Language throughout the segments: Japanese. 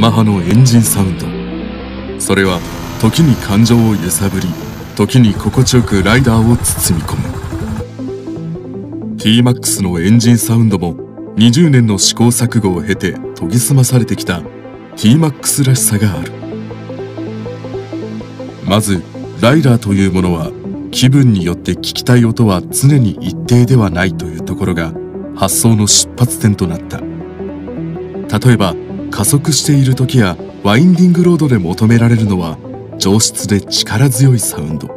マハのエンジンサウンド。それは時に感情を揺さぶり、時に心地よくライダーを包み込む。 T-MAX のエンジンサウンドも20年の試行錯誤を経て研ぎ澄まされてきた T-MAX らしさがある。まずライダーというものは気分によって聞きたい音は常に一定ではないというところが発想の出発点となった。例えば加速している時やワインディングロードで求められるのは上質で力強いサウンド。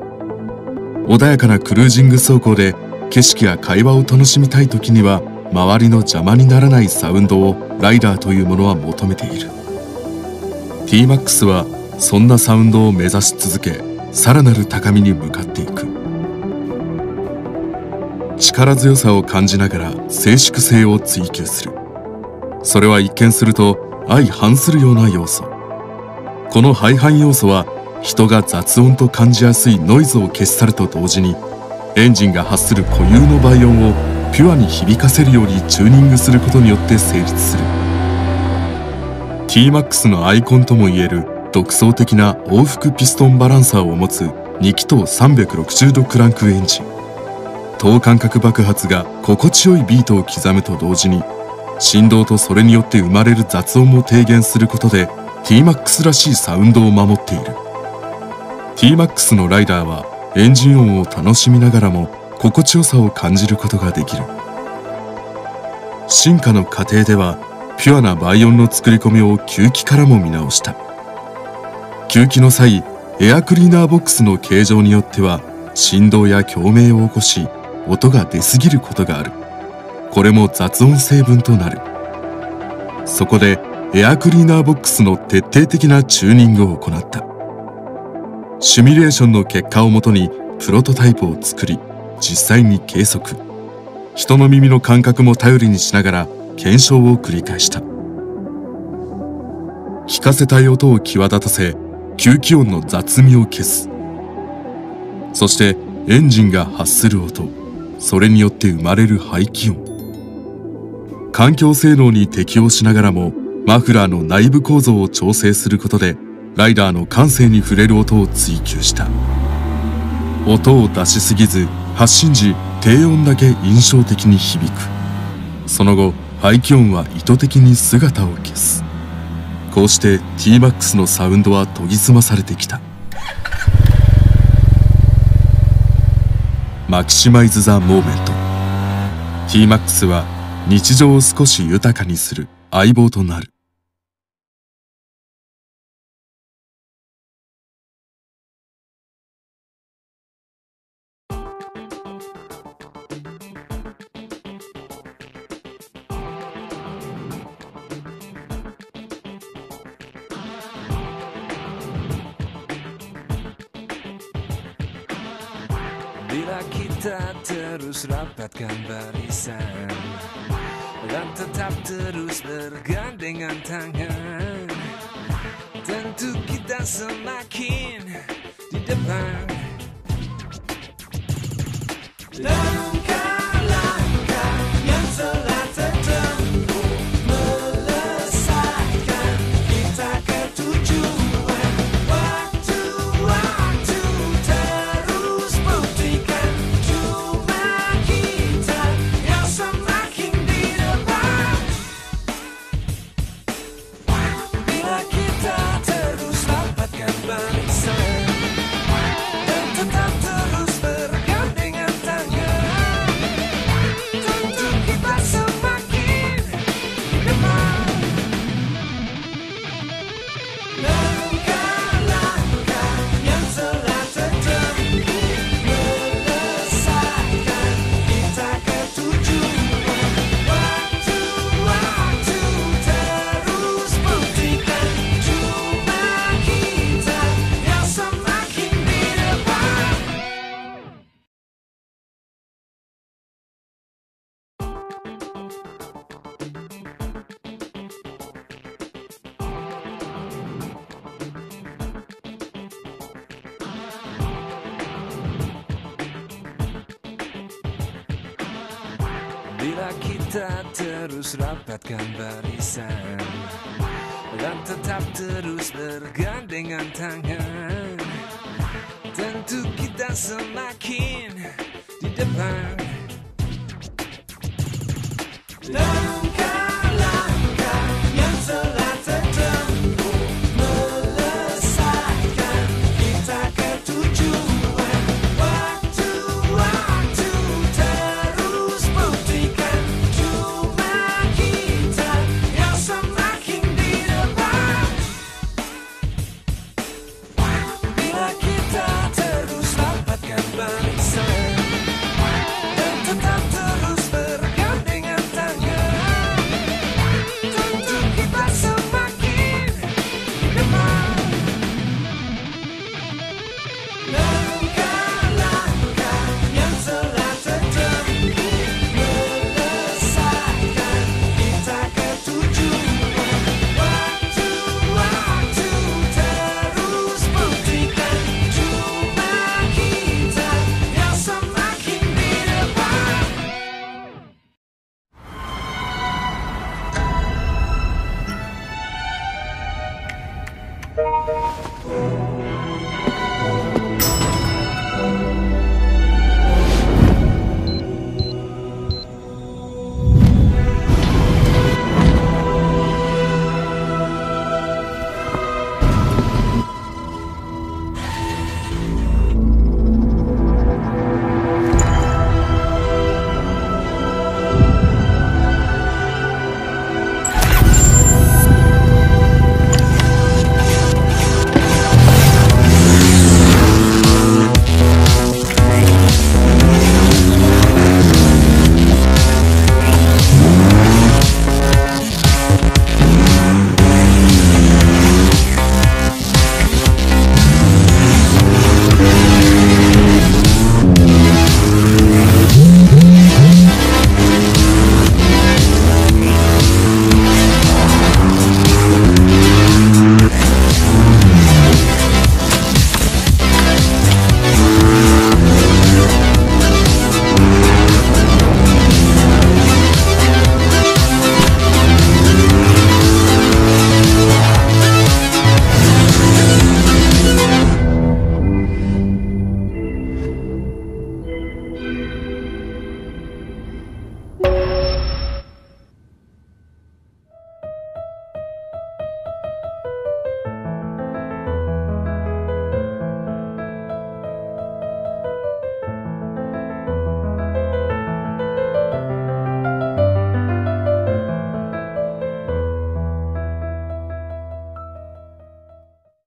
穏やかなクルージング走行で景色や会話を楽しみたい時には周りの邪魔にならないサウンドをライダーというものは求めている。 T-MAX はそんなサウンドを目指し続け、さらなる高みに向かっていく。力強さを感じながら静粛性を追求する。それは一見すると相反するような要素。この相反要素は人が雑音と感じやすいノイズを消し去ると同時に、エンジンが発する固有の倍音をピュアに響かせるようにチューニングすることによって成立する。 T-MAX のアイコンともいえる独創的な往復ピストンバランサーを持つ2気筒360度クランクエンジン。等間隔爆発が心地よいビートを刻むと同時に、振動とそれによって生まれる雑音も低減することで T-MAX らしいサウンドを守っている。 T-MAX のライダーはエンジン音を楽しみながらも心地よさを感じることができる。進化の過程ではピュアな倍音の作り込みを吸気からも見直した。吸気の際、エアクリーナーボックスの形状によっては振動や共鳴を起こし音が出すぎることがある。これも雑音成分となる。そこでエアクリーナーボックスの徹底的なチューニングを行った。シミュレーションの結果をもとにプロトタイプを作り、実際に計測、人の耳の感覚も頼りにしながら検証を繰り返した。聞かせたい音を際立たせ、吸気音の雑味を消す。そしてエンジンが発する音、それによって生まれる排気音。環境性能に適応しながらもマフラーの内部構造を調整することでライダーの感性に触れる音を追求した。音を出しすぎず、発信時低音だけ印象的に響く。その後排気音は意図的に姿を消す。こうして T-MAX のサウンドは研ぎ澄まされてきた。マキシマイズ・ザ・モーメント。 T-MAX は日常を少し豊かにする相棒となる。Bila kita terus rapatkan barisan dan tetap terus bergandengan tangan, tentu kita semakin di depan. Langkah-langkah yang telah tertempuh melesatkan kita ke tujuan. Waktu-waktu terus buktikan cuma kita yang semakin di depan. Bila kita terus rapatkan barisan dan tetap terus bergandengan tangan, tentu kita semakin di depan. Langkah-langkah yang telah tertempuh melesatkan kita ke tujuan. Waktu-waktu terus buktikan cuma kita yang semakin di depan. Bila kita terus rapatkan barisan dan tetap terus bergandengan tangan. Tentu kita semakin di depan.